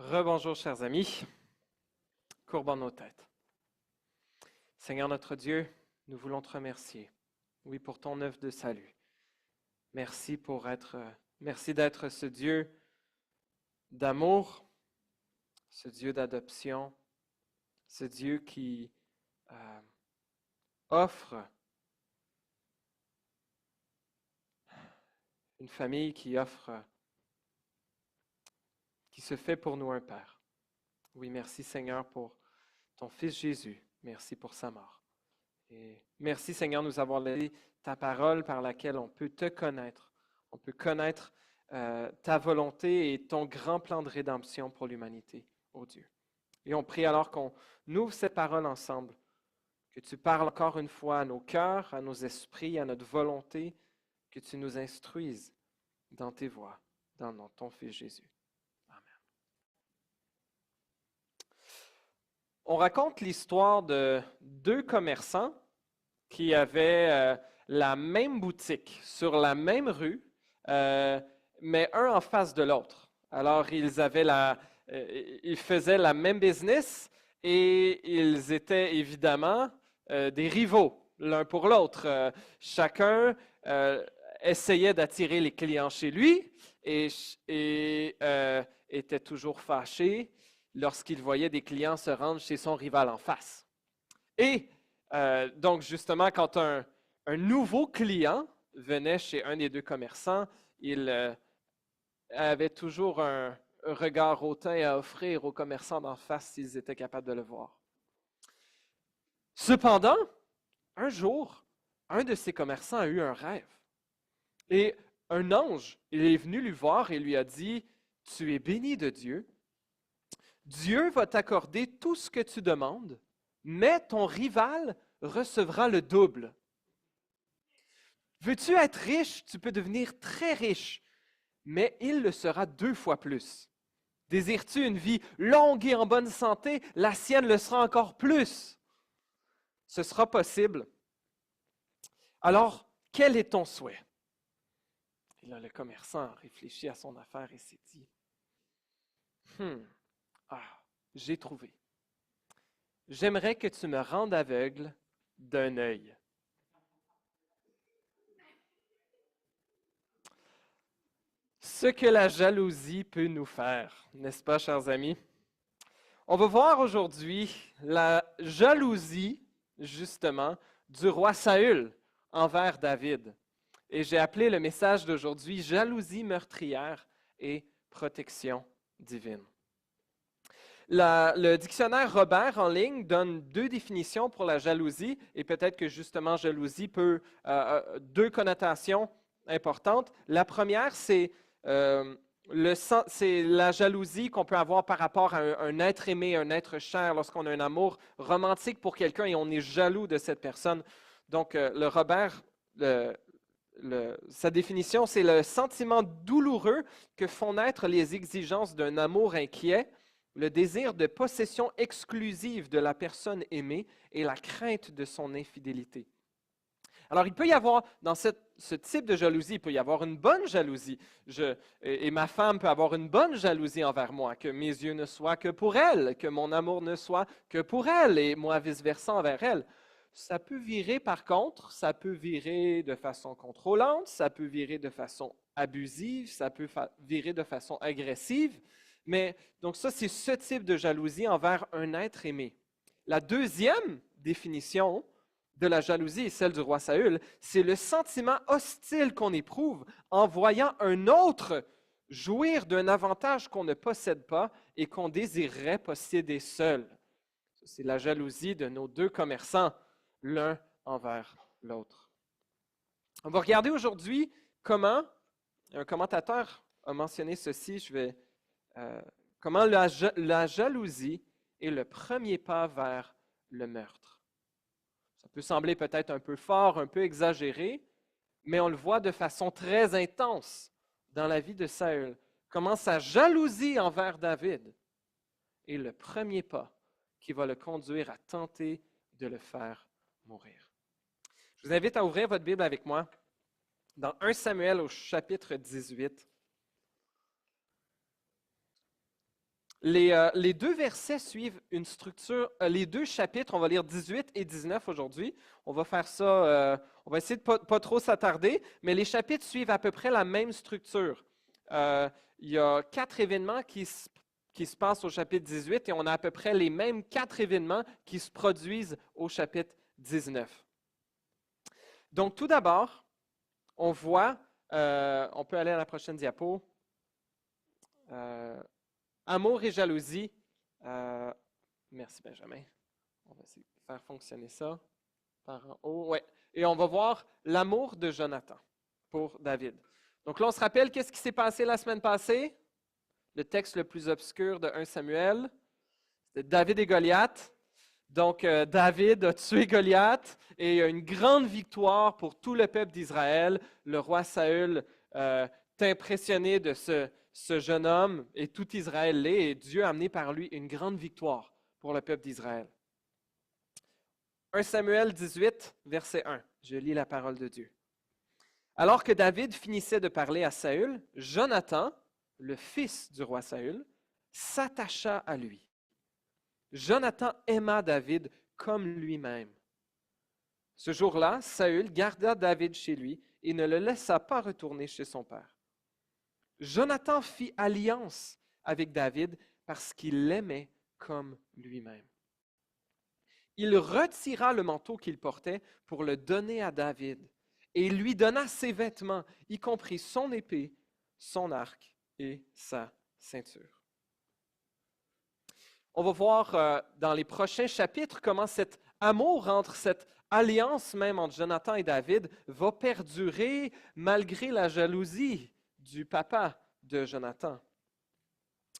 Rebonjour, chers amis. Courbons nos têtes. Seigneur notre Dieu, nous voulons te remercier, oui, pour ton œuvre de salut. Merci d'être ce Dieu d'amour, ce Dieu d'adoption, ce Dieu qui offre une famille qui se fait pour nous un Père. Oui, merci Seigneur pour ton Fils Jésus. Merci pour sa mort. Et merci Seigneur de nous avoir donné ta parole par laquelle on peut te connaître. On peut connaître ta volonté et ton grand plan de rédemption pour l'humanité, ô Dieu. Et on prie alors qu'on ouvre cette parole ensemble, que tu parles encore une fois à nos cœurs, à nos esprits, à notre volonté, que tu nous instruises dans tes voies, dans ton Fils Jésus. Amen. On raconte l'histoire de deux commerçants qui avaient la même boutique sur la même rue, mais un en face de l'autre. Alors, ils faisaient la même business et ils étaient évidemment des rivaux l'un pour l'autre. Chacun essayait d'attirer les clients chez lui et était toujours fâché lorsqu'il voyait des clients se rendre chez son rival en face. Et donc, justement, quand un nouveau client venait chez un des deux commerçants, il avait toujours un regard hautain à offrir aux commerçants d'en face s'ils étaient capables de le voir. Cependant, un jour, un de ces commerçants a eu un rêve. Et un ange, il est venu lui voir et lui a dit, « Tu es béni de Dieu. Dieu va t'accorder tout ce que tu demandes, mais ton rival recevra le double. Veux-tu être riche? Tu peux devenir très riche, mais il le sera 2 fois plus. Désires-tu une vie longue et en bonne santé? La sienne le sera encore plus. Ce sera possible. Alors, quel est ton souhait? » Et là, le commerçant réfléchit à son affaire et s'est dit, j'ai trouvé. J'aimerais que tu me rendes aveugle d'un œil. Ce que la jalousie peut nous faire, n'est-ce pas, chers amis? On va voir aujourd'hui la jalousie, justement, du roi Saül envers David. Et j'ai appelé le message d'aujourd'hui « Jalousie meurtrière et protection divine ». Le dictionnaire Robert en ligne donne 2 définitions pour la jalousie, et peut-être que justement jalousie peut deux connotations importantes. La première, c'est la jalousie qu'on peut avoir par rapport à un être aimé, un être cher, lorsqu'on a un amour romantique pour quelqu'un et on est jaloux de cette personne. Donc, le Robert, sa définition, c'est le sentiment douloureux que font naître les exigences d'un amour inquiet, le désir de possession exclusive de la personne aimée et la crainte de son infidélité. Alors, il peut y avoir, dans ce type de jalousie, il peut y avoir une bonne jalousie. Et ma femme peut avoir une bonne jalousie envers moi, que mes yeux ne soient que pour elle, que mon amour ne soit que pour elle, et moi vice-versa envers elle. Ça peut virer, par contre, ça peut virer de façon contrôlante, ça peut virer de façon abusive, ça peut virer de façon agressive. Mais donc ça, c'est ce type de jalousie envers un être aimé. La deuxième définition de la jalousie, celle du roi Saül, c'est le sentiment hostile qu'on éprouve en voyant un autre jouir d'un avantage qu'on ne possède pas et qu'on désirerait posséder seul. C'est la jalousie de nos deux commerçants, l'un envers l'autre. On va regarder aujourd'hui comment, un commentateur a mentionné ceci, comment la jalousie est le premier pas vers le meurtre. Ça peut sembler peut-être un peu fort, un peu exagéré, mais on le voit de façon très intense dans la vie de Saül. Comment sa jalousie envers David est le premier pas qui va le conduire à tenter de le faire mourir. Je vous invite à ouvrir votre Bible avec moi dans 1 Samuel au chapitre 18. Les deux versets suivent une structure, les deux chapitres, on va lire 18 et 19 aujourd'hui. On va faire ça, on va essayer de pas trop s'attarder, mais les chapitres suivent à peu près la même structure. Il y a 4 événements qui se passent au chapitre 18 et on a à peu près les mêmes 4 événements qui se produisent au chapitre 19. Donc tout d'abord, on voit, on peut aller à la prochaine diapo. Amour et jalousie. Merci Benjamin. On va essayer de faire fonctionner ça par en haut. Ouais. Et on va voir l'amour de Jonathan pour David. Donc là, on se rappelle qu'est-ce qui s'est passé la semaine passée? Le texte le plus obscur de 1 Samuel. C'était David et Goliath. Donc, David a tué Goliath et il y a une grande victoire pour tout le peuple d'Israël. Le roi Saül est impressionné de ce jeune homme et tout Israël l'est et Dieu a amené par lui une grande victoire pour le peuple d'Israël. 1 Samuel 18, verset 1. Je lis la parole de Dieu. Alors que David finissait de parler à Saül, Jonathan, le fils du roi Saül, s'attacha à lui. Jonathan aima David comme lui-même. Ce jour-là, Saül garda David chez lui et ne le laissa pas retourner chez son père. Jonathan fit alliance avec David parce qu'il l'aimait comme lui-même. Il retira le manteau qu'il portait pour le donner à David et il lui donna ses vêtements, y compris son épée, son arc et sa ceinture. On va voir dans les prochains chapitres comment cet amour entre cette alliance même entre Jonathan et David va perdurer malgré la jalousie du papa de Jonathan.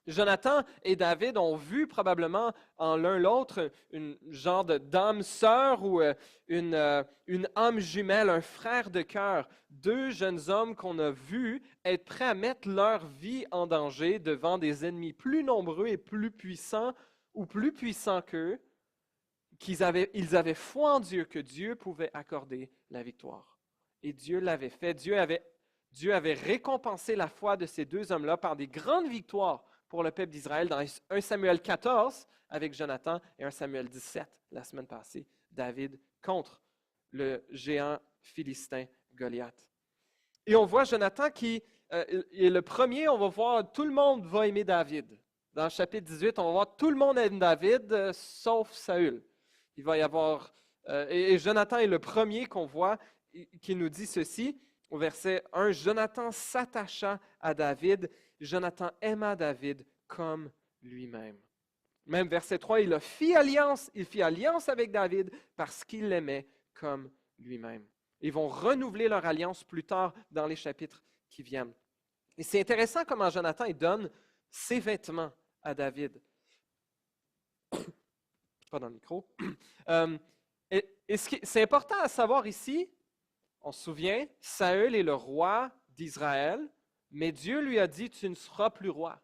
Jonathan et David ont vu probablement en l'un l'autre une genre d'âme sœur ou une âme jumelle, un frère de cœur, deux jeunes hommes qu'on a vus être prêts à mettre leur vie en danger devant des ennemis plus nombreux et plus puissants ou plus puissants qu'eux, ils avaient foi en Dieu, que Dieu pouvait accorder la victoire. Et Dieu l'avait fait. Dieu avait récompensé la foi de ces deux hommes-là par des grandes victoires pour le peuple d'Israël dans 1 Samuel 14 avec Jonathan et 1 Samuel 17 la semaine passée, David contre le géant philistin Goliath. Et on voit Jonathan qui est le premier, on va voir tout le monde va aimer David. Dans le chapitre 18, on va voir tout le monde aime David sauf Saül. Il va y avoir, et Jonathan est le premier qu'on voit qui nous dit ceci. Au verset 1, Jonathan s'attacha à David. Jonathan aima David comme lui-même. Même verset 3, il fit alliance avec David parce qu'il l'aimait comme lui-même. Ils vont renouveler leur alliance plus tard dans les chapitres qui viennent. Et c'est intéressant comment Jonathan il donne ses vêtements à David. Pas dans le micro. C'est important à savoir ici, on se souvient, Saül est le roi d'Israël, mais Dieu lui a dit, tu ne seras plus roi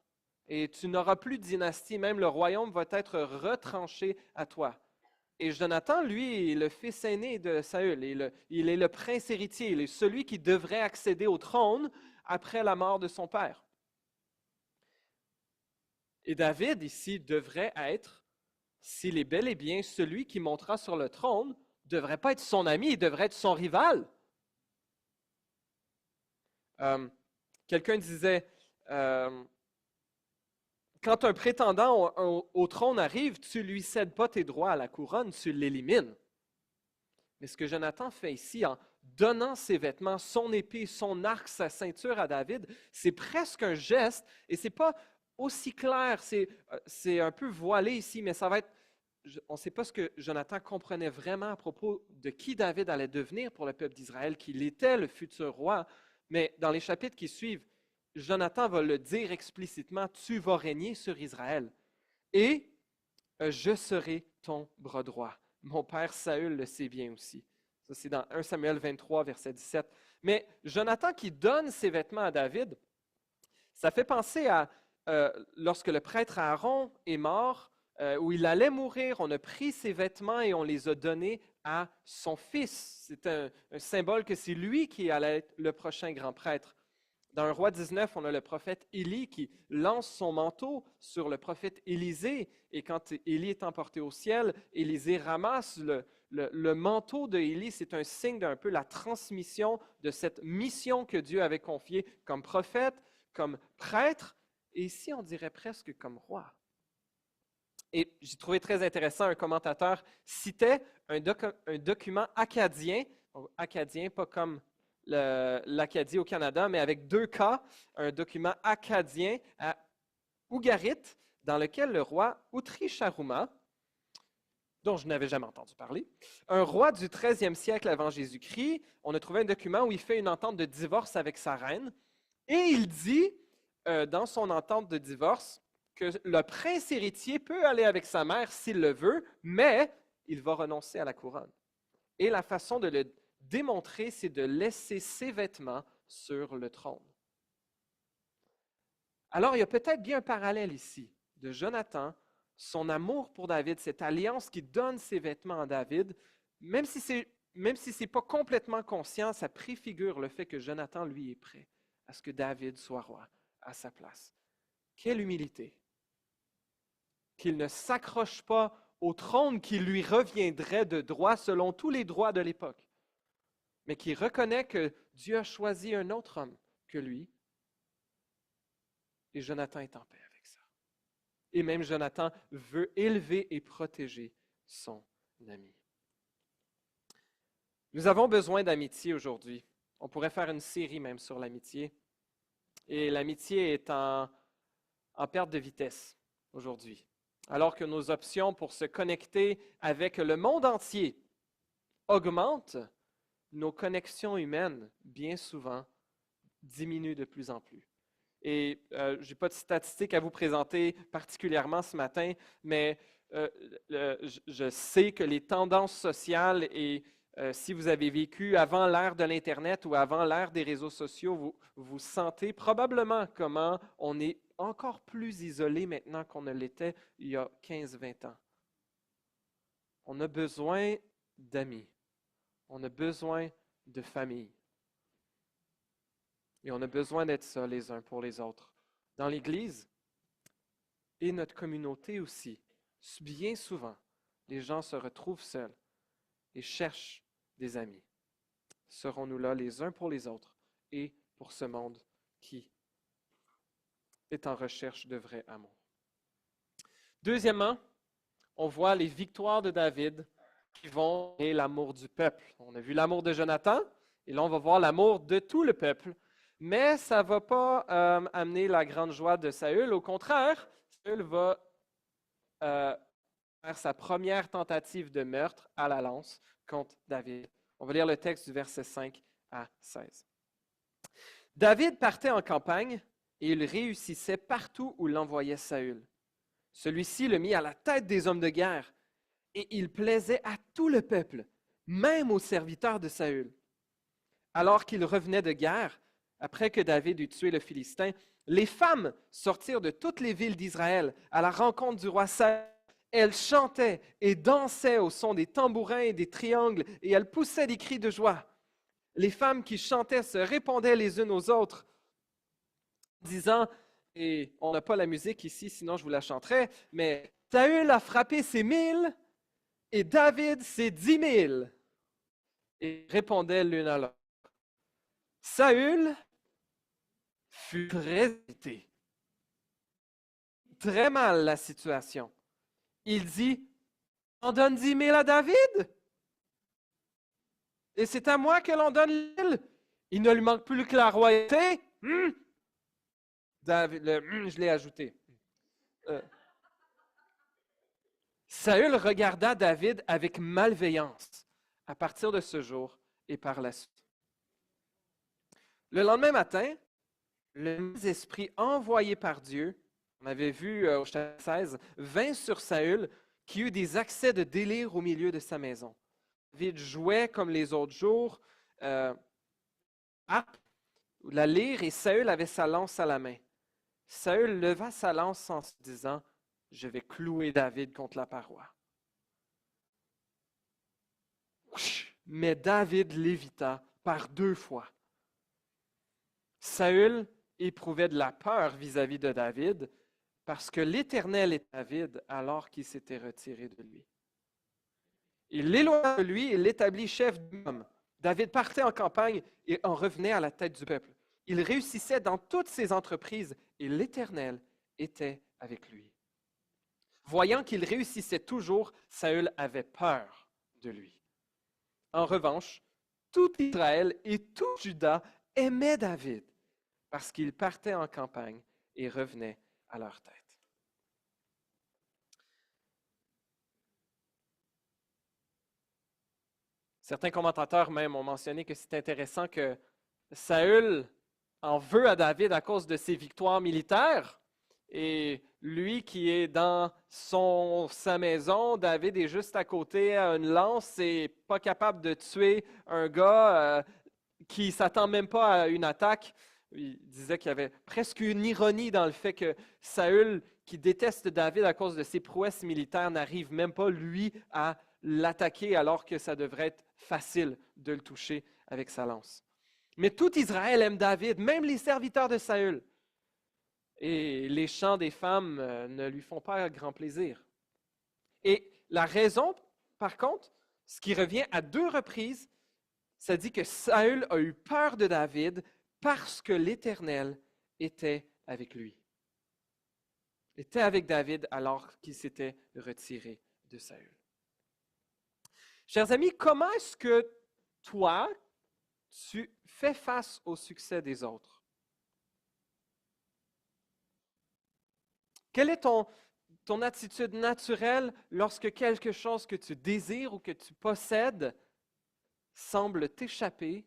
et tu n'auras plus de dynastie, même le royaume va être retranché à toi. Et Jonathan, lui, est le fils aîné de Saül, il est le prince héritier, il est celui qui devrait accéder au trône après la mort de son père. Et David, ici, devrait être, s'il est bel et bien celui qui montera sur le trône, ne devrait pas être son ami, il devrait être son rival. Quelqu'un disait, quand un prétendant au trône arrive, tu ne lui cèdes pas tes droits à la couronne, tu l'élimines. Mais ce que Jonathan fait ici, en donnant ses vêtements, son épée, son arc, sa ceinture à David, c'est presque un geste, et ce n'est pas aussi clair, c'est un peu voilé ici, mais ça va être, on ne sait pas ce que Jonathan comprenait vraiment à propos de qui David allait devenir pour le peuple d'Israël, qu'il était le futur roi, mais dans les chapitres qui suivent, Jonathan va le dire explicitement, tu vas régner sur Israël et je serai ton bras droit. Mon père Saül le sait bien aussi. Ça, c'est dans 1 Samuel 23, verset 17. Mais Jonathan qui donne ses vêtements à David, ça fait penser à lorsque le prêtre Aaron est mort, où il allait mourir, on a pris ses vêtements et on les a donnés à son fils. C'est un symbole que c'est lui qui allait être le prochain grand prêtre. Dans 1 Roi 19, on a le prophète Élie qui lance son manteau sur le prophète Élisée. Et quand Élie est emporté au ciel, Élisée ramasse le manteau de Élie. C'est un signe d'un peu la transmission de cette mission que Dieu avait confiée comme prophète, comme prêtre, et ici on dirait presque comme roi. Et j'ai trouvé très intéressant, un commentateur citait un document acadien pas comme l'Acadie au Canada, mais avec 2 K, un document acadien à Ougarit, dans lequel le roi Outri-Charuma, dont je n'avais jamais entendu parler, un roi du 13e siècle avant Jésus-Christ, on a trouvé un document où il fait une entente de divorce avec sa reine, et il dit, dans son entente de divorce, que le prince héritier peut aller avec sa mère s'il le veut, mais il va renoncer à la couronne. Et la façon de le démontrer, c'est de laisser ses vêtements sur le trône. Alors, il y a peut-être bien un parallèle ici de Jonathan, son amour pour David, cette alliance qui donne ses vêtements à David, même si ce n'est pas complètement conscient, ça préfigure le fait que Jonathan, lui, est prêt à ce que David soit roi à sa place. Quelle humilité! Qu'il ne s'accroche pas au trône qui lui reviendrait de droit selon tous les droits de l'époque, mais qui reconnaît que Dieu a choisi un autre homme que lui, et Jonathan est en paix avec ça. Et même Jonathan veut élever et protéger son ami. Nous avons besoin d'amitié aujourd'hui. On pourrait faire une série même sur l'amitié. Et l'amitié est en perte de vitesse aujourd'hui. Alors que nos options pour se connecter avec le monde entier augmentent, nos connexions humaines, bien souvent, diminuent de plus en plus. Et je n'ai pas de statistiques à vous présenter particulièrement ce matin, mais je sais que les tendances sociales et si vous avez vécu avant l'ère de l'Internet ou avant l'ère des réseaux sociaux, vous sentez probablement comment on est encore plus isolé maintenant qu'on ne l'était il y a 15-20 ans. On a besoin d'amis. On a besoin de famille. Et on a besoin d'être ça les uns pour les autres. Dans l'Église et notre communauté aussi, bien souvent, les gens se retrouvent seuls et cherchent des amis. Serons-nous là les uns pour les autres et pour ce monde qui est en recherche de vrai amour. Deuxièmement, on voit les victoires de David qui vont et l'amour du peuple. On a vu l'amour de Jonathan et là on va voir l'amour de tout le peuple. Mais ça ne va pas amener la grande joie de Saül. Au contraire, Saül va faire sa première tentative de meurtre à la lance contre David. On va lire le texte du verset 5 à 16. David partait en campagne et il réussissait partout où l'envoyait Saül. Celui-ci le mit à la tête des hommes de guerre et il plaisait à tout le peuple, même aux serviteurs de Saül. Alors qu'il revenait de guerre, après que David eut tué le Philistin, les femmes sortirent de toutes les villes d'Israël à la rencontre du roi Saül. Elles chantaient et dansaient au son des tambourins et des triangles, et elles poussaient des cris de joie. Les femmes qui chantaient se répondaient les unes aux autres, disant, et on n'a pas la musique ici, sinon je vous la chanterais, mais Saül a frappé ses 1000 et David ses 10 000. Et répondaient l'une à l'autre. Saül fut très irrité. Très mal la situation. Il dit, on donne 10 000 à David? Et c'est à moi que l'on donne l'île? Il ne lui manque plus que la royauté? David, je l'ai ajouté. Saül regarda David avec malveillance à partir de ce jour et par la suite. Le lendemain matin, le esprit envoyé par Dieu, on avait vu au chapitre 16, vint sur Saül qui eut des accès de délire au milieu de sa maison. David jouait comme les autres jours, harpe, la lyre, et Saül avait sa lance à la main. Saül leva sa lance en se disant, « Je vais clouer David contre la paroi. » Mais David l'évita par 2 fois. Saül éprouvait de la peur vis-à-vis de David parce que l'Éternel est David alors qu'il s'était retiré de lui. Il l'éloigna de lui et l'établit chef d'homme. David partait en campagne et en revenait à la tête du peuple. Il réussissait dans toutes ses entreprises et l'Éternel était avec lui. Voyant qu'il réussissait toujours, Saül avait peur de lui. En revanche, tout Israël et tout Juda aimaient David parce qu'il partait en campagne et revenait à leur tête. Certains commentateurs même ont mentionné que c'est intéressant que Saül en veut à David à cause de ses victoires militaires. Et lui qui est dans sa maison, David est juste à côté à une lance et pas capable de tuer un gars qui ne s'attend même pas à une attaque. Il disait qu'il y avait presque une ironie dans le fait que Saül, qui déteste David à cause de ses prouesses militaires, n'arrive même pas, lui, à l'attaquer alors que ça devrait être facile de le toucher avec sa lance. Mais tout Israël aime David, même les serviteurs de Saül. Et les chants des femmes ne lui font pas grand plaisir. Et la raison, par contre, ce qui revient à 2 reprises, ça dit que Saül a eu peur de David parce que l'Éternel était avec lui. Il était avec David alors qu'il s'était retiré de Saül. Chers amis, comment est-ce que toi, tu fais face au succès des autres? Quelle est ton attitude naturelle lorsque quelque chose que tu désires ou que tu possèdes semble t'échapper,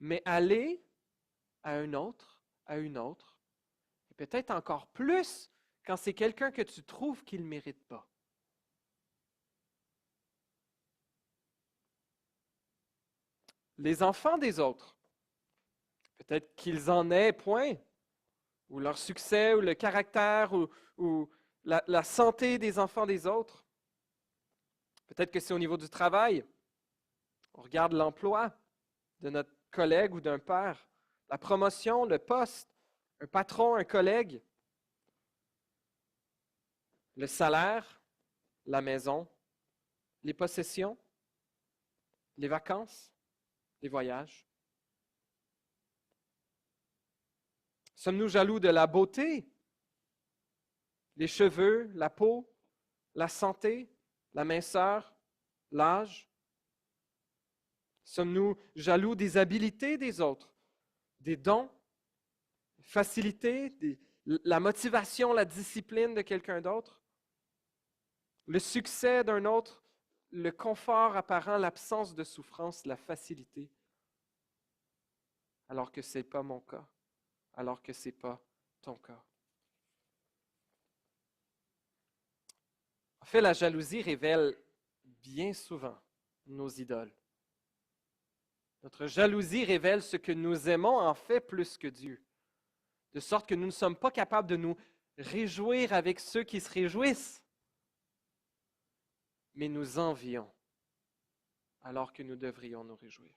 mais aller à un autre, à une autre, et peut-être encore plus quand c'est quelqu'un que tu trouves qu'il ne mérite pas? Les enfants des autres, peut-être qu'ils en aient point, ou leur succès, ou le caractère, ou la santé des enfants des autres. Peut-être que c'est au niveau du travail. On regarde l'emploi de notre collègue ou d'un père, la promotion, le poste, un patron, un collègue, le salaire, la maison, les possessions, les vacances, les voyages. Sommes-nous jaloux de la beauté, les cheveux, la peau, la santé, la minceur, l'âge? Sommes-nous jaloux des habiletés des autres, des dons, facilités, la motivation, la discipline de quelqu'un d'autre, le succès d'un autre, le confort apparent, l'absence de souffrance, la facilité, alors que ce n'est pas mon cas, alors que ce n'est pas ton cas? En fait, la jalousie révèle bien souvent nos idoles. Notre jalousie révèle ce que nous aimons en fait plus que Dieu, de sorte que nous ne sommes pas capables de nous réjouir avec ceux qui se réjouissent, mais nous envions alors que nous devrions nous réjouir.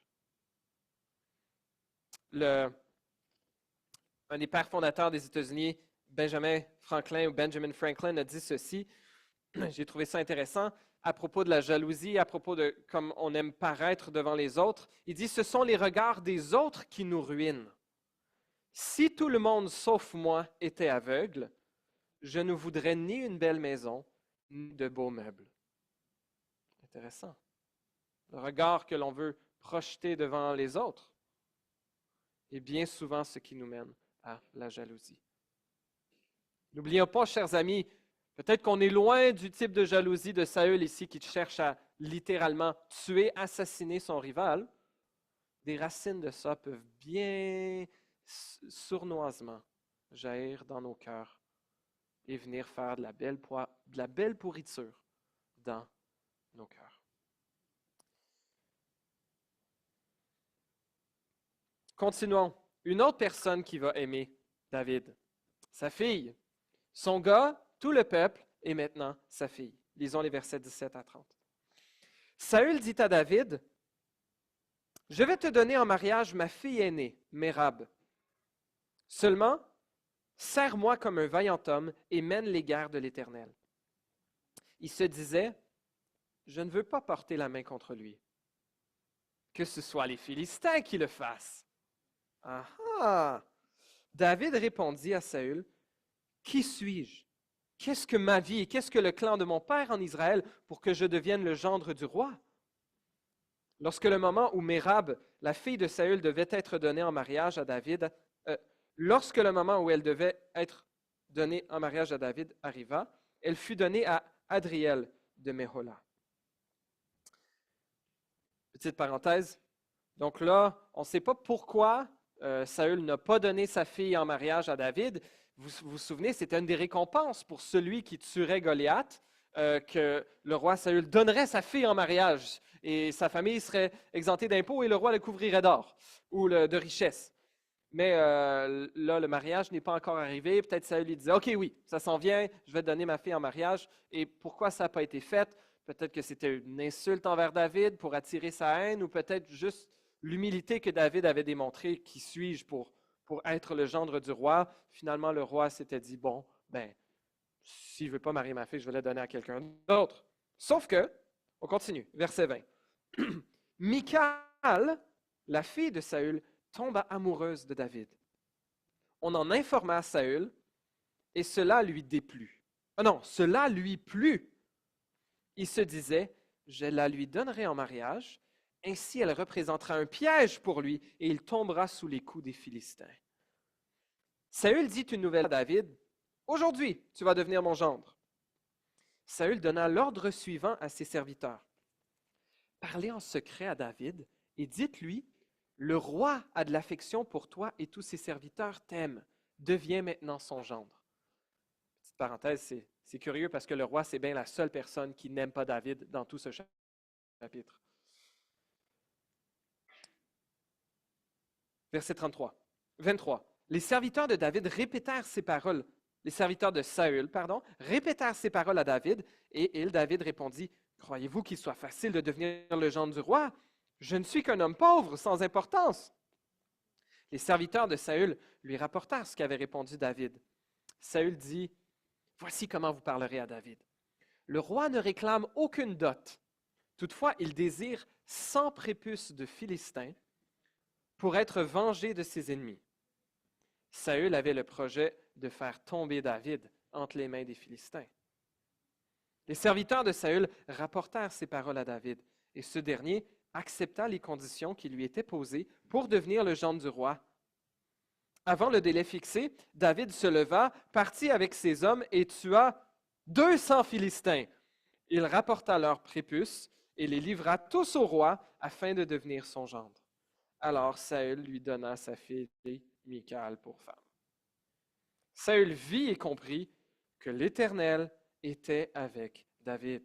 Un des pères fondateurs des États-Unis, Benjamin Franklin, a dit ceci. J'ai trouvé ça intéressant à propos de la jalousie, à propos de comme on aime paraître devant les autres. Il dit, ce sont les regards des autres qui nous ruinent. Si tout le monde sauf moi était aveugle, je ne voudrais ni une belle maison, ni de beaux meubles. Intéressant. Le regard que l'on veut projeter devant les autres est bien souvent ce qui nous mène à la jalousie. N'oublions pas, chers amis, peut-être qu'on est loin du type de jalousie de Saül ici qui cherche à littéralement tuer, assassiner son rival. Des racines de ça peuvent bien sournoisement jaillir dans nos cœurs et venir faire de la belle pourriture dans nos cœurs. Continuons. Une autre personne qui va aimer David, sa fille. Son gars, tout le peuple, et maintenant sa fille. Lisons les versets 17 à 30. Saül dit à David, « Je vais te donner en mariage ma fille aînée, Mérab. Seulement, serre-moi comme un vaillant homme et mène les guerres de l'Éternel. » Il se disait, je ne veux pas porter la main contre lui. Que ce soit les Philistins qui le fassent. Ah ah! David répondit à Saül, qui suis-je? Qu'est-ce que ma vie et qu'est-ce que le clan de mon père en Israël pour que je devienne le gendre du roi? Lorsque le moment où Mérab, la fille de Saül, devait être donnée en mariage à David, lorsque le moment où elle devait être donnée en mariage à David arriva, elle fut donnée à Adriel de Méhola. Petite parenthèse. Donc là, on ne sait pas pourquoi Saül n'a pas donné sa fille en mariage à David. Vous vous souvenez, c'était une des récompenses pour celui qui tuerait Goliath, que le roi Saül donnerait sa fille en mariage et sa famille serait exemptée d'impôts et le roi le couvrirait d'or ou de richesses. Mais là, le mariage n'est pas encore arrivé. Peut-être Saül lui disait, OK, oui, ça s'en vient, je vais te donner ma fille en mariage. Et pourquoi ça n'a pas été fait? Peut-être que c'était une insulte envers David pour attirer sa haine, ou peut-être juste l'humilité que David avait démontrée, qui suis-je pour être le gendre du roi. Finalement, le roi s'était dit, bon, ben, s'il ne veut pas marier ma fille, je vais la donner à quelqu'un d'autre. Sauf que, on continue, verset 20. Michal, la fille de Saül, tomba amoureuse de David. On en informa Saül et cela lui déplut. Ah non, cela lui plut. Il se disait, je la lui donnerai en mariage, ainsi elle représentera un piège pour lui et il tombera sous les coups des Philistins. Saül dit une nouvelle à David, aujourd'hui tu vas devenir mon gendre. Saül donna l'ordre suivant à ses serviteurs. Parlez en secret à David et dites-lui, le roi a de l'affection pour toi et tous ses serviteurs t'aiment. Deviens maintenant son gendre. Petite parenthèse, c'est curieux parce que le roi, c'est bien la seule personne qui n'aime pas David dans tout ce chapitre. Verset 23. Les serviteurs de David répétèrent ces paroles. Les serviteurs de Saül, répétèrent ces paroles à David et David répondit, croyez-vous qu'il soit facile de devenir le gendre du roi? Je ne suis qu'un homme pauvre, sans importance. Les serviteurs de Saül lui rapportèrent ce qu'avait répondu David. Saül dit, voici comment vous parlerez à David. Le roi ne réclame aucune dot. Toutefois, il désire 100 prépuces de Philistins pour être vengé de ses ennemis. Saül avait le projet de faire tomber David entre les mains des Philistins. Les serviteurs de Saül rapportèrent ces paroles à David, et ce dernier accepta les conditions qui lui étaient posées pour devenir le gendre du roi. Avant le délai fixé, David se leva, partit avec ses hommes et tua 200 Philistins. Il rapporta leurs prépuces et les livra tous au roi afin de devenir son gendre. Alors Saül lui donna sa fille Michal pour femme. Saül vit et comprit que l'Éternel était avec David.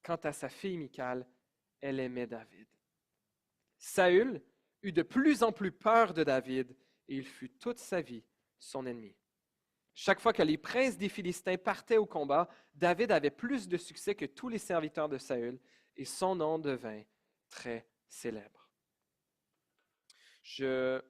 Quant à sa fille Michal, elle aimait David. Saül eut de plus en plus peur de David et il fut toute sa vie son ennemi. Chaque fois que les princes des Philistins partaient au combat, David avait plus de succès que tous les serviteurs de Saül et son nom devint très célèbre. Je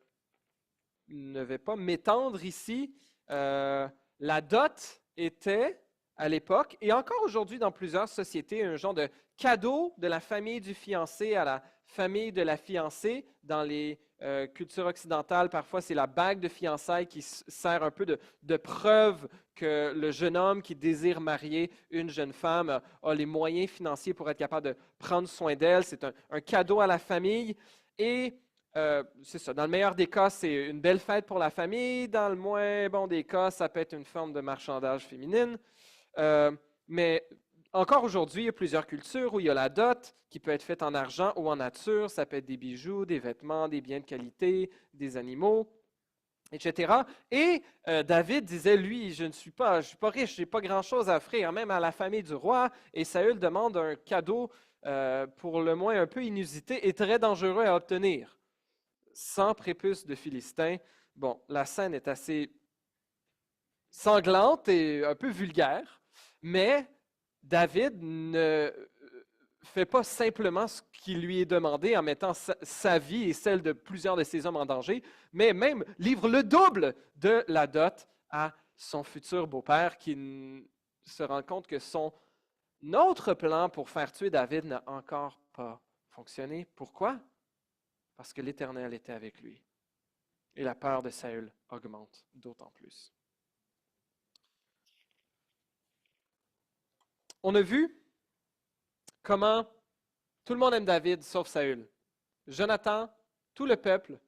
ne vais pas m'étendre ici. La dot était, à l'époque, et encore aujourd'hui dans plusieurs sociétés, un genre de cadeau de la famille du fiancé à la famille de la fiancée. Dans les cultures occidentales, parfois, c'est la bague de fiançailles qui sert un peu de preuve que le jeune homme qui désire marier une jeune femme a les moyens financiers pour être capable de prendre soin d'elle. C'est un cadeau à la famille. Et c'est ça. Dans le meilleur des cas, c'est une belle fête pour la famille. Dans le moins bon des cas, ça peut être une forme de marchandage féminine. Mais encore aujourd'hui, il y a plusieurs cultures où il y a la dot qui peut être faite en argent ou en nature. Ça peut être des bijoux, des vêtements, des biens de qualité, des animaux, etc. Et David disait, lui, je ne suis pas riche, je n'ai pas grand-chose à offrir, même à la famille du roi. Et Saül demande un cadeau pour le moins un peu inusité et très dangereux à obtenir. 100 prépuces de Philistins. Bon, la scène est assez sanglante et un peu vulgaire, mais David ne fait pas simplement ce qui lui est demandé en mettant sa vie et celle de plusieurs de ses hommes en danger, mais même livre le double de la dot à son futur beau-père qui se rend compte que son autre plan pour faire tuer David n'a encore pas fonctionné. Pourquoi? Parce que l'Éternel était avec lui. Et la peur de Saül augmente d'autant plus. On a vu comment tout le monde aime David sauf Saül. Jonathan, tout le peuple.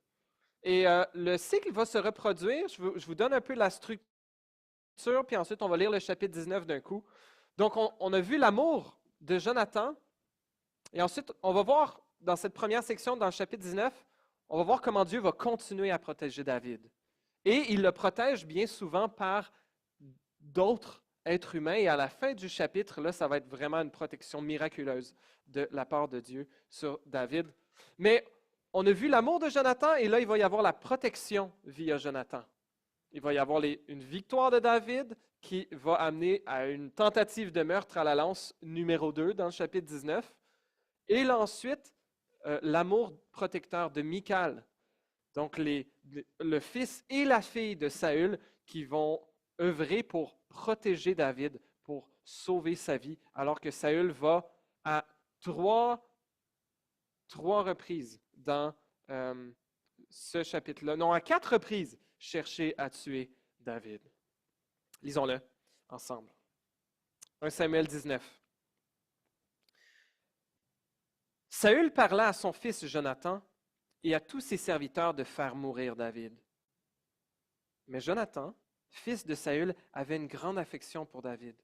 Et le cycle va se reproduire. Je vous donne un peu la structure, puis ensuite on va lire le chapitre 19 d'un coup. Donc on a vu l'amour de Jonathan. Et ensuite, on va voir dans cette première section, dans le chapitre 19, on va voir comment Dieu va continuer à protéger David. Et il le protège bien souvent par d'autres êtres humains. Et à la fin du chapitre, là, ça va être vraiment une protection miraculeuse de la part de Dieu sur David. Mais on a vu l'amour de Jonathan et là, il va y avoir la protection via Jonathan. Il va y avoir une victoire de David qui va amener à une tentative de meurtre à la lance numéro 2 dans le chapitre 19. Et là, ensuite, l'amour protecteur de Michal. Donc, le fils et la fille de Saül qui vont œuvrer pour protéger David, pour sauver sa vie, alors que Saül va à trois reprises dans ce chapitre-là, non, à 4 reprises, chercher à tuer David. Lisons-le ensemble. 1 Samuel 19. Saül parla à son fils Jonathan et à tous ses serviteurs de faire mourir David. Mais Jonathan, fils de Saül, avait une grande affection pour David.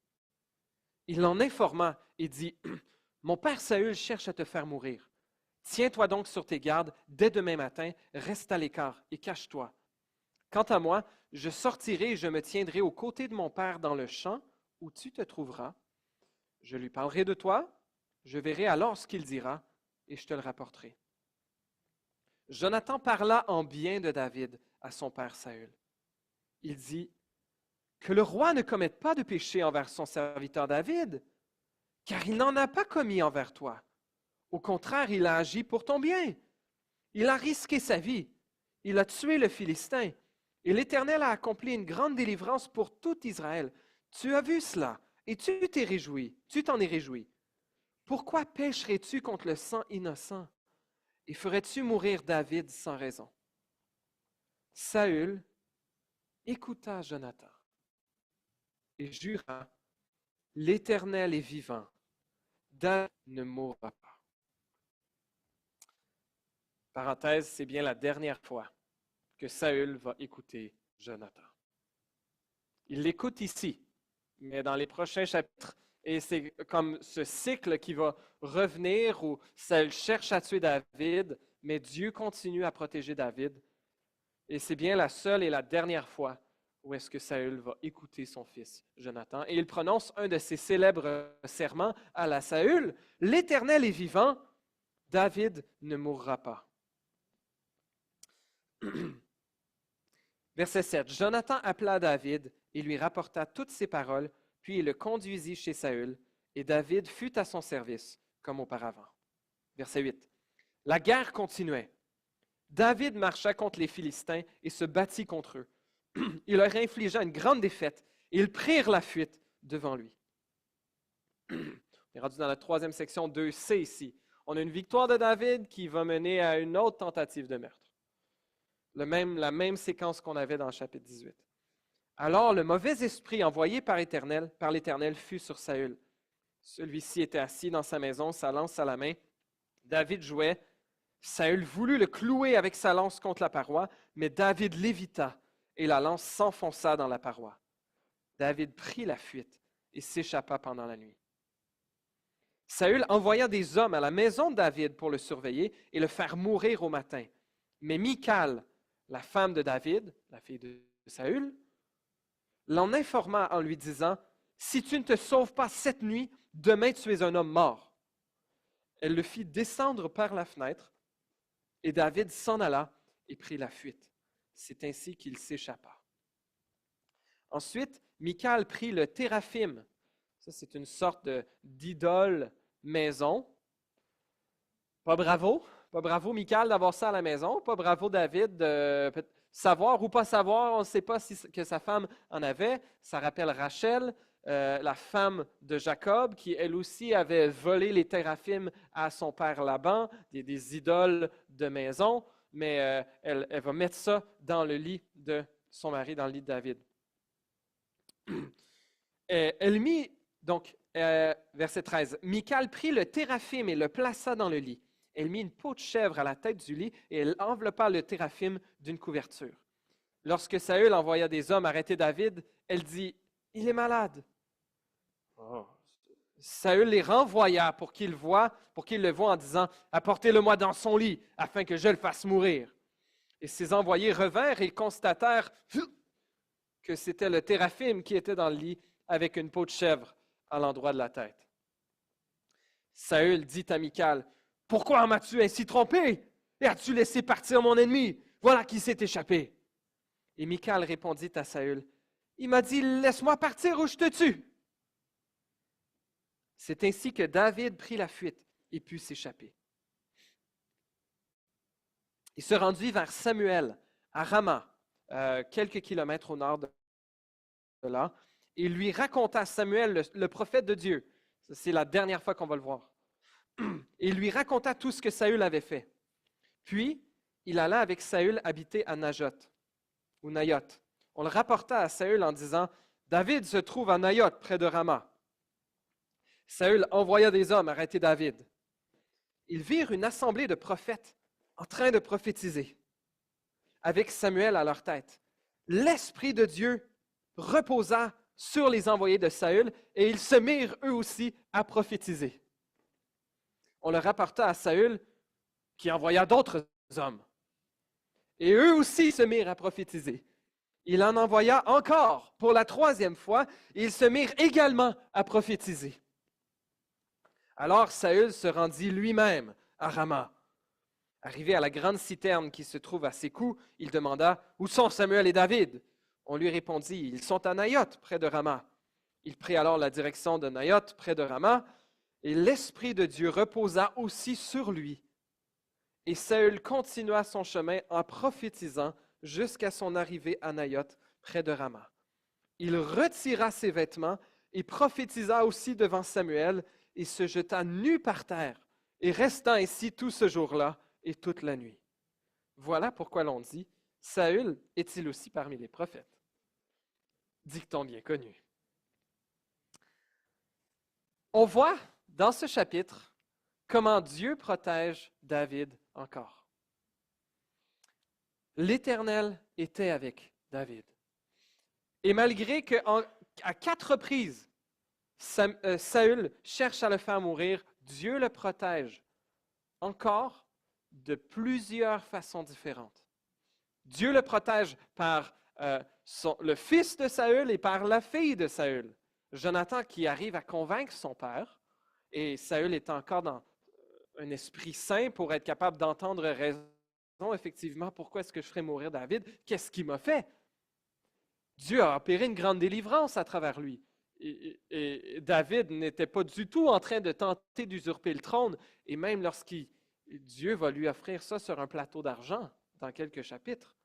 Il l'en informa et dit, « Mon père Saül cherche à te faire mourir. Tiens-toi donc sur tes gardes dès demain matin, reste à l'écart et cache-toi. Quant à moi, je sortirai et je me tiendrai aux côtés de mon père dans le champ où tu te trouveras. Je lui parlerai de toi, je verrai alors ce qu'il dira et je te le rapporterai. » Jonathan parla en bien de David à son père Saül. Il dit, « Que le roi ne commette pas de péché envers son serviteur David, car il n'en a pas commis envers toi. Au contraire, il a agi pour ton bien. Il a risqué sa vie. Il a tué le Philistin. Et l'Éternel a accompli une grande délivrance pour tout Israël. Tu as vu cela et tu t'es réjoui. Tu t'en es réjoui. Pourquoi pécherais-tu contre le sang innocent et ferais-tu mourir David sans raison? » Saül écouta Jonathan et jura, « L'Éternel est vivant, David ne mourra pas. » Parenthèse, c'est bien la dernière fois que Saül va écouter Jonathan. Il l'écoute ici, mais dans les prochains chapitres, et c'est comme ce cycle qui va revenir où Saül cherche à tuer David, mais Dieu continue à protéger David. Et c'est bien la seule et la dernière fois où est-ce que Saül va écouter son fils Jonathan. Et il prononce un de ses célèbres serments à la Saül, « L'Éternel est vivant, David ne mourra pas. » Verset 7. Jonathan appela David et lui rapporta toutes ces paroles, puis il le conduisit chez Saül, et David fut à son service, comme auparavant. Verset 8. La guerre continuait. David marcha contre les Philistins et se battit contre eux. Il leur infligea une grande défaite, et ils prirent la fuite devant lui. On est rendu dans la 3e section 2C ici. On a une victoire de David qui va mener à une autre tentative de meurtre. La même séquence qu'on avait dans le chapitre 18. Alors le mauvais esprit envoyé par l'Éternel fut sur Saül. Celui-ci était assis dans sa maison, sa lance à la main. David jouait. Saül voulut le clouer avec sa lance contre la paroi, mais David l'évita et la lance s'enfonça dans la paroi. David prit la fuite et s'échappa pendant la nuit. Saül envoya des hommes à la maison de David pour le surveiller et le faire mourir au matin. Mais Michal, la femme de David, la fille de Saül, l'en informa en lui disant, « Si tu ne te sauves pas cette nuit, demain tu es un homme mort. » Elle le fit descendre par la fenêtre, et David s'en alla et prit la fuite. C'est ainsi qu'il s'échappa. Ensuite, Michal prit le téraphim. Ça, c'est une sorte d'idole maison Pas bravo. Pas bravo, Michal, d'avoir ça à la maison. Pas bravo, David, de savoir ou pas savoir. On ne sait pas que sa femme en avait. Ça rappelle Rachel, la femme de Jacob, qui elle aussi avait volé les téraphimes à son père Laban, des idoles de maison. Mais elle va mettre ça dans le lit de son mari, dans le lit de David. Elle mit, donc, verset 13, Michal prit le téraphim et le plaça dans le lit. Elle mit une peau de chèvre à la tête du lit et elle enveloppa le téraphim d'une couverture. Lorsque Saül envoya des hommes arrêter David, elle dit, « Il est malade. » Oh. Saül les renvoya pour qu'il le voie en disant, « Apportez-le-moi dans son lit, afin que je le fasse mourir. » Et ses envoyés revinrent et constatèrent que c'était le téraphim qui était dans le lit avec une peau de chèvre à l'endroit de la tête. Saül dit à Michal, « Pourquoi m'as-tu ainsi trompé? Et as-tu laissé partir mon ennemi? Voilà qui s'est échappé. » Et Michal répondit à Saül, « Il m'a dit, laisse-moi partir ou je te tue. » C'est ainsi que David prit la fuite et put s'échapper. Il se rendit vers Samuel à Rama, quelques kilomètres au nord de là, et lui raconta à Samuel, le prophète de Dieu. C'est la dernière fois qu'on va le voir. Et il lui raconta tout ce que Saül avait fait. Puis, il alla avec Saül habiter à Najoth, ou Nayoth. On le rapporta à Saül en disant, « David se trouve à Nayoth, près de Rama. » Saül envoya des hommes arrêter David. Ils virent une assemblée de prophètes en train de prophétiser, avec Samuel à leur tête. L'Esprit de Dieu reposa sur les envoyés de Saül et ils se mirent eux aussi à prophétiser. On le rapporta à Saül qui envoya d'autres hommes. Et eux aussi se mirent à prophétiser. Il en envoya encore pour la troisième fois et ils se mirent également à prophétiser. Alors Saül se rendit lui-même à Rama. Arrivé à la grande citerne qui se trouve à ses coups, il demanda « Où sont Samuel et David ?» On lui répondit « Ils sont à Nayoth, près de Rama. » Il prit alors la direction de Nayoth, près de Rama, et l'Esprit de Dieu reposa aussi sur lui. Et Saül continua son chemin en prophétisant jusqu'à son arrivée à Nayoth, près de Rama. Il retira ses vêtements et prophétisa aussi devant Samuel et se jeta nu par terre et resta ainsi tout ce jour-là et toute la nuit. Voilà pourquoi l'on dit, Saül est-il aussi parmi les prophètes? Dicton bien connu. On voit dans ce chapitre comment Dieu protège David encore. L'Éternel était avec David. Et malgré qu'à 4 reprises, Saül cherche à le faire mourir, Dieu le protège encore de plusieurs façons différentes. Dieu le protège par le fils de Saül et par la fille de Saül. Jonathan qui arrive à convaincre son père, et Saül est encore dans un esprit sain pour être capable d'entendre raison. Effectivement, pourquoi est-ce que je ferais mourir David? Qu'est-ce qu'il m'a fait? Dieu a opéré une grande délivrance à travers lui. Et David n'était pas du tout en train de tenter d'usurper le trône. Et même Dieu va lui offrir ça sur un plateau d'argent dans quelques chapitres,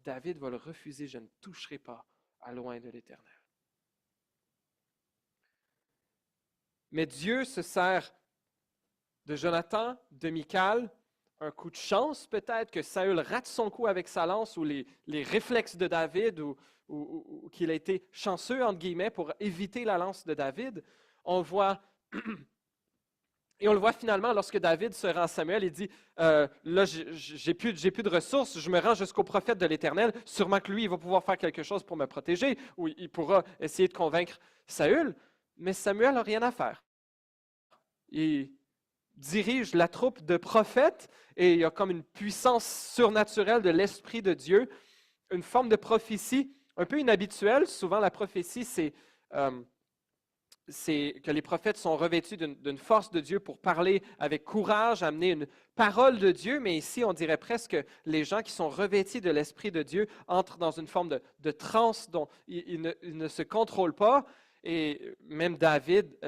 David va le refuser. Je ne toucherai pas à loin de l'Éternel. Mais Dieu se sert de Jonathan, de Michal, un coup de chance peut-être que Saül rate son coup avec sa lance ou les réflexes de David ou qu'il a été chanceux, entre guillemets, pour éviter la lance de David. On le voit finalement lorsque David se rend à Samuel, il dit là, j'ai plus de ressources, je me rends jusqu'au prophète de l'Éternel, sûrement que lui, il va pouvoir faire quelque chose pour me protéger, ou il pourra essayer de convaincre Saül, mais Samuel n'a rien à faire. Il dirige la troupe de prophètes et il y a comme une puissance surnaturelle de l'Esprit de Dieu, une forme de prophétie un peu inhabituelle. Souvent, la prophétie, c'est que les prophètes sont revêtus d'une force de Dieu pour parler avec courage, amener une parole de Dieu, mais ici, on dirait presque que les gens qui sont revêtus de l'Esprit de Dieu entrent dans une forme de transe dont ils ne se contrôlent pas. Et même David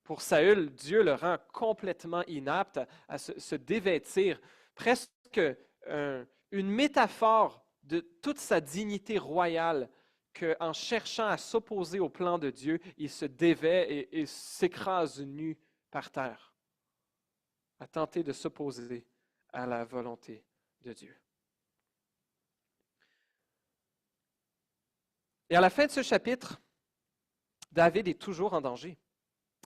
Pour Saül, Dieu le rend complètement inapte à se dévêtir, presque une métaphore de toute sa dignité royale, qu'en cherchant à s'opposer au plan de Dieu, il se dévêt et s'écrase nu par terre, à tenter de s'opposer à la volonté de Dieu. Et à la fin de ce chapitre, David est toujours en danger.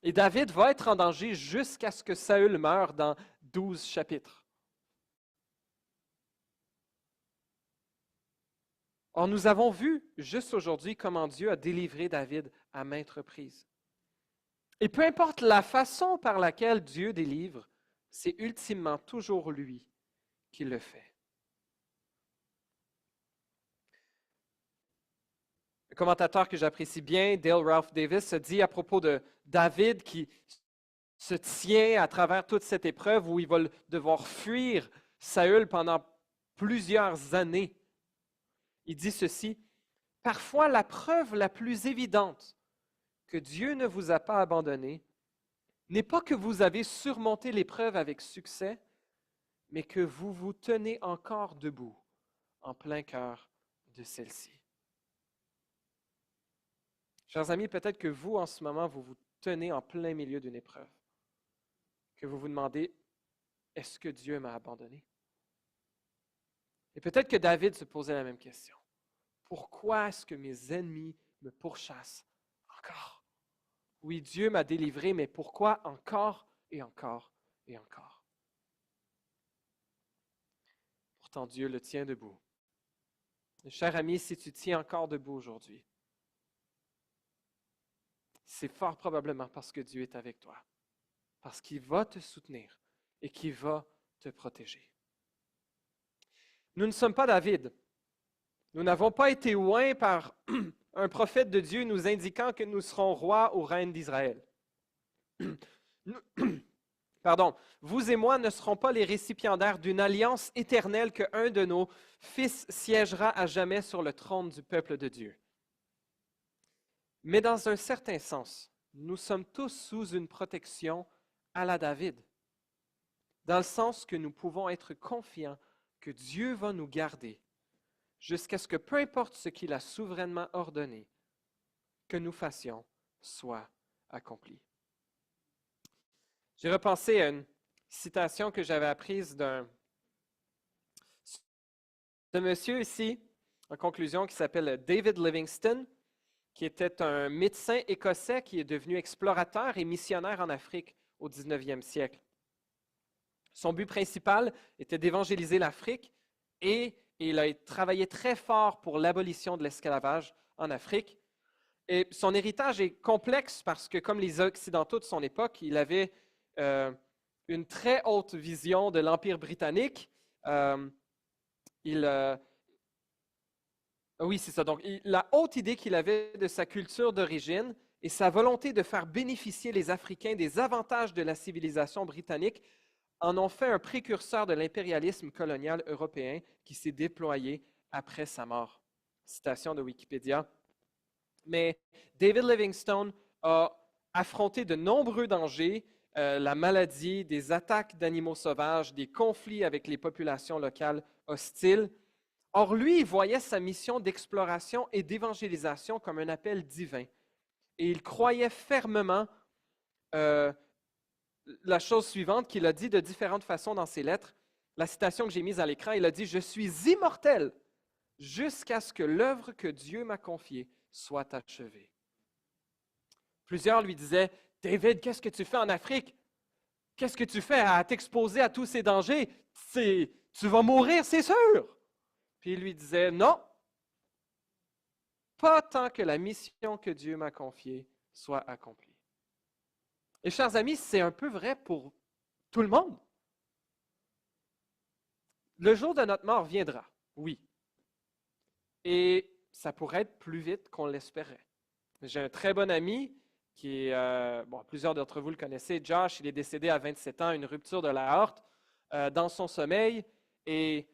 Et David va être en danger jusqu'à ce que Saül meure dans 12 chapitres. Or, nous avons vu juste aujourd'hui comment Dieu a délivré David à maintes reprises. Et peu importe la façon par laquelle Dieu délivre, c'est ultimement toujours lui qui le fait. Le commentateur que j'apprécie bien, Dale Ralph Davis, se dit à propos de David qui se tient à travers toute cette épreuve où il va devoir fuir Saül pendant plusieurs années. Il dit ceci: « Parfois, la preuve la plus évidente que Dieu ne vous a pas abandonné n'est pas que vous avez surmonté l'épreuve avec succès, mais que vous vous tenez encore debout en plein cœur de celle-ci. » Chers amis, peut-être que vous, en ce moment, vous vous tenez en plein milieu d'une épreuve, que vous vous demandez, est-ce que Dieu m'a abandonné? Et peut-être que David se posait la même question. Pourquoi est-ce que mes ennemis me pourchassent encore? Oui, Dieu m'a délivré, mais pourquoi encore et encore et encore? Pourtant, Dieu le tient debout. Cher ami, si tu tiens encore debout aujourd'hui, c'est fort probablement parce que Dieu est avec toi, parce qu'il va te soutenir et qu'il va te protéger. Nous ne sommes pas David. Nous n'avons pas été oints par un prophète de Dieu nous indiquant que nous serons rois ou reines d'Israël. Pardon, vous et moi ne serons pas les récipiendaires d'une alliance éternelle qu'un de nos fils siégera à jamais sur le trône du peuple de Dieu. Mais dans un certain sens, nous sommes tous sous une protection à la David, dans le sens que nous pouvons être confiants que Dieu va nous garder jusqu'à ce que peu importe ce qu'il a souverainement ordonné que nous fassions soit accompli. J'ai repensé à une citation que j'avais apprise d'un monsieur ici, en conclusion, qui s'appelle David Livingstone, qui était un médecin écossais qui est devenu explorateur et missionnaire en Afrique au 19e siècle. Son but principal était d'évangéliser l'Afrique et il a travaillé très fort pour l'abolition de l'esclavage en Afrique. Et son héritage est complexe parce que, comme les Occidentaux de son époque, il avait une très haute vision de l'Empire britannique. Oui, c'est ça. Donc, la haute idée qu'il avait de sa culture d'origine et sa volonté de faire bénéficier les Africains des avantages de la civilisation britannique en ont fait un précurseur de l'impérialisme colonial européen qui s'est déployé après sa mort. Citation de Wikipédia. Mais David Livingstone a affronté de nombreux dangers, la maladie, des attaques d'animaux sauvages, des conflits avec les populations locales hostiles. Or, lui, il voyait sa mission d'exploration et d'évangélisation comme un appel divin. Et il croyait fermement la chose suivante qu'il a dit de différentes façons dans ses lettres. La citation que j'ai mise à l'écran, il a dit « Je suis immortel jusqu'à ce que l'œuvre que Dieu m'a confiée soit achevée. » Plusieurs lui disaient « David, qu'est-ce que tu fais en Afrique? Qu'est-ce que tu fais à t'exposer à tous ces dangers? Tu vas mourir, c'est sûr! » Puis il lui disait « Non, pas tant que la mission que Dieu m'a confiée soit accomplie. » Et chers amis, c'est un peu vrai pour tout le monde. Le jour de notre mort viendra, oui. Et ça pourrait être plus vite qu'on l'espérait. J'ai un très bon ami qui est, plusieurs d'entre vous le connaissez, Josh, il est décédé à 27 ans, une rupture de l'aorte dans son sommeil. Et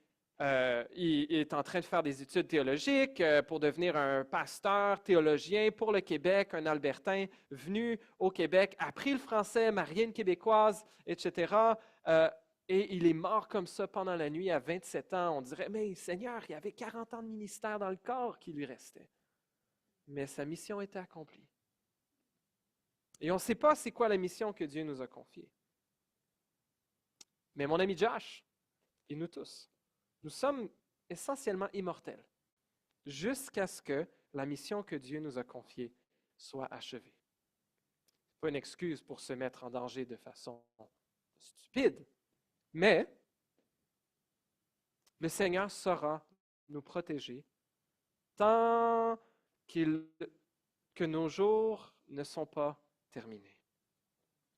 il est en train de faire des études théologiques pour devenir un pasteur théologien pour le Québec, un Albertain venu au Québec, appris le français, marié une Québécoise, etc. Et il est mort comme ça pendant la nuit à 27 ans. On dirait, mais Seigneur, il y avait 40 ans de ministère dans le corps qui lui restait. Mais sa mission était accomplie. Et on ne sait pas c'est quoi la mission que Dieu nous a confiée. Mais mon ami Josh, et nous tous, nous sommes essentiellement immortels jusqu'à ce que la mission que Dieu nous a confiée soit achevée. Ce n'est pas une excuse pour se mettre en danger de façon stupide, mais le Seigneur saura nous protéger tant que nos jours ne sont pas terminés.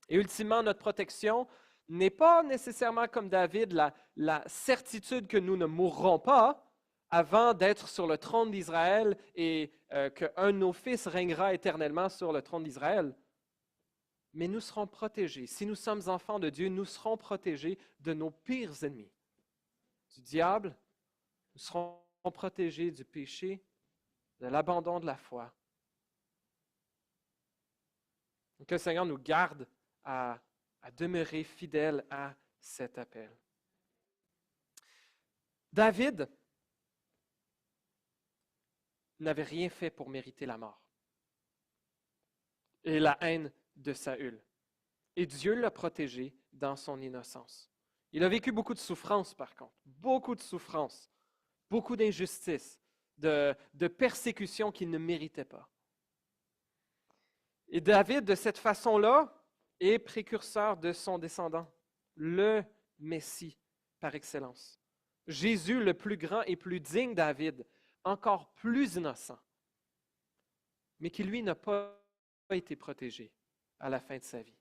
Et ultimement, notre protection n'est pas nécessairement comme David la certitude que nous ne mourrons pas avant d'être sur le trône d'Israël et qu'un de nos fils régnera éternellement sur le trône d'Israël. Mais nous serons protégés. Si nous sommes enfants de Dieu, nous serons protégés de nos pires ennemis. Du diable, nous serons protégés du péché, de l'abandon de la foi. Que le Seigneur nous garde à demeurer fidèles à cet appel. David n'avait rien fait pour mériter la mort et la haine de Saül. Et Dieu l'a protégé dans son innocence. Il a vécu beaucoup de souffrances, par contre, beaucoup de souffrances, beaucoup d'injustices, de persécutions qu'il ne méritait pas. Et David, de cette façon-là, est précurseur de son descendant, le Messie par excellence. Jésus, le plus grand et plus digne David, encore plus innocent, mais qui, lui, n'a pas été protégé à la fin de sa vie.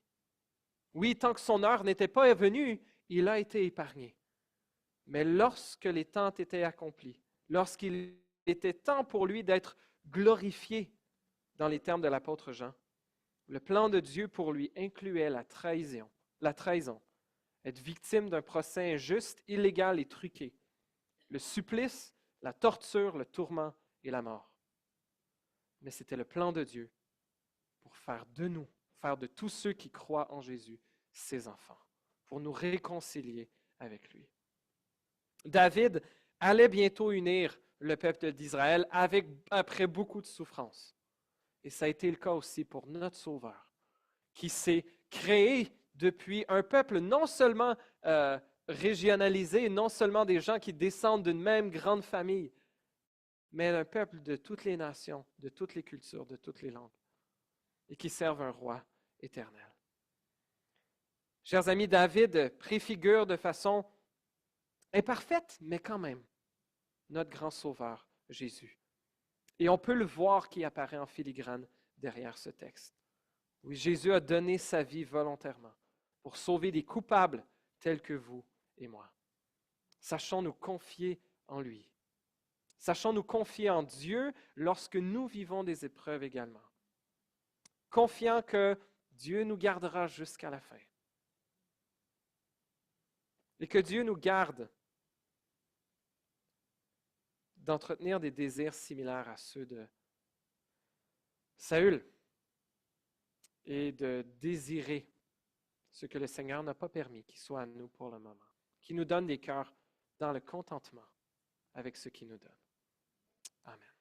Oui, tant que son heure n'était pas venue, il a été épargné. Mais lorsque les temps étaient accomplis, lorsqu'il était temps pour lui d'être glorifié, dans les termes de l'apôtre Jean, le plan de Dieu pour lui incluait la trahison, être victime d'un procès injuste, illégal et truqué, le supplice, la torture, le tourment et la mort. Mais c'était le plan de Dieu pour faire de nous, faire de tous ceux qui croient en Jésus, ses enfants, pour nous réconcilier avec lui. David allait bientôt unir le peuple d'Israël après beaucoup de souffrances. Et ça a été le cas aussi pour notre Sauveur, qui s'est créé depuis un peuple non seulement régionalisé, non seulement des gens qui descendent d'une même grande famille, mais un peuple de toutes les nations, de toutes les cultures, de toutes les langues, et qui servent un roi éternel. Chers amis, David préfigure de façon imparfaite, mais quand même, notre grand Sauveur, Jésus. Et on peut le voir qui apparaît en filigrane derrière ce texte. Oui, Jésus a donné sa vie volontairement pour sauver des coupables tels que vous et moi. Sachons nous confier en lui. Sachons nous confier en Dieu lorsque nous vivons des épreuves également. Confiant que Dieu nous gardera jusqu'à la fin. Et que Dieu nous garde d'entretenir des désirs similaires à ceux de Saül et de désirer ce que le Seigneur n'a pas permis qu'il soit à nous pour le moment, qui nous donne des cœurs dans le contentement avec ce qu'il nous donne. Amen.